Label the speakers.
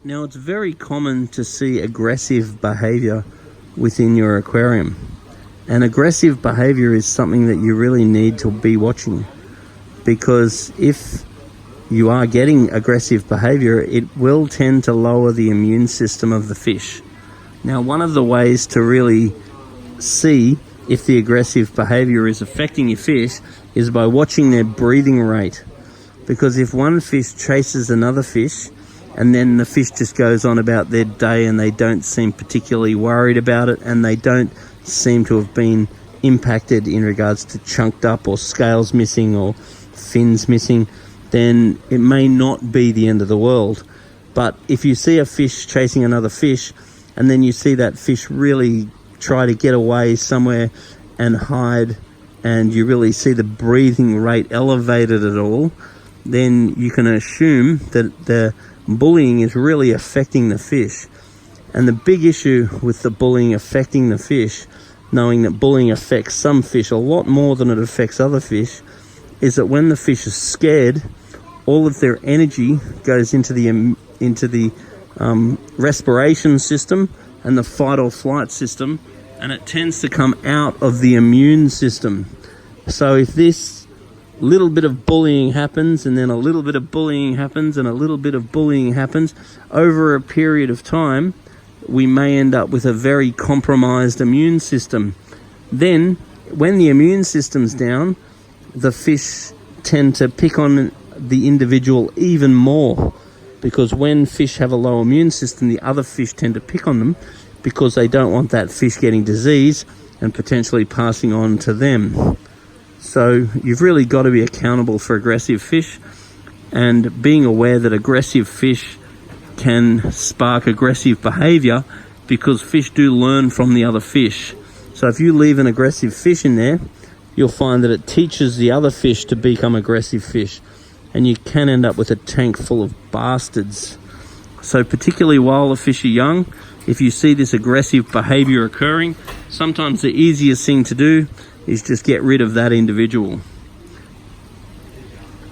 Speaker 1: Now, it's very common to see aggressive behavior within your aquarium. And aggressive behavior is something that you really need to be watching, because if you are getting aggressive behavior, it will tend to lower the immune system of the fish. Now, one of the ways to really see if the aggressive behavior is affecting your fish is by watching their breathing rate. Because if one fish chases another fish and then the fish just goes on about their day and they don't seem particularly worried about it, and they don't seem to have been impacted in regards to chunked up or scales missing or fins missing, then it may not be the end of the world. But if you see a fish chasing another fish and then you see that fish really try to get away somewhere and hide, and you really see the breathing rate elevated at all, then you can assume that the bullying is really affecting the fish. And the big issue with the bullying affecting the fish, knowing that bullying affects some fish a lot more than it affects other fish, is that when the fish is scared, all of their energy goes into the respiration system and the fight or flight system, and it tends to come out of the immune system. So if this little bit of bullying happens, and then a little bit of bullying happens, and a little bit of bullying happens over a period of time, we may end up with a very compromised immune system. Then, when the immune system's down, the fish tend to pick on the individual even more, because when fish have a low immune system, the other fish tend to pick on them because they don't want that fish getting disease and potentially passing on to them. So you've really got to be accountable for aggressive fish, and being aware that aggressive fish can spark aggressive behavior, because fish do learn from the other fish. So if you leave an aggressive fish in there, you'll find that it teaches the other fish to become aggressive fish, and you can end up with a tank full of bastards. So particularly while the fish are young, if you see this aggressive behavior occurring, sometimes the easiest thing to do is just get rid of that individual.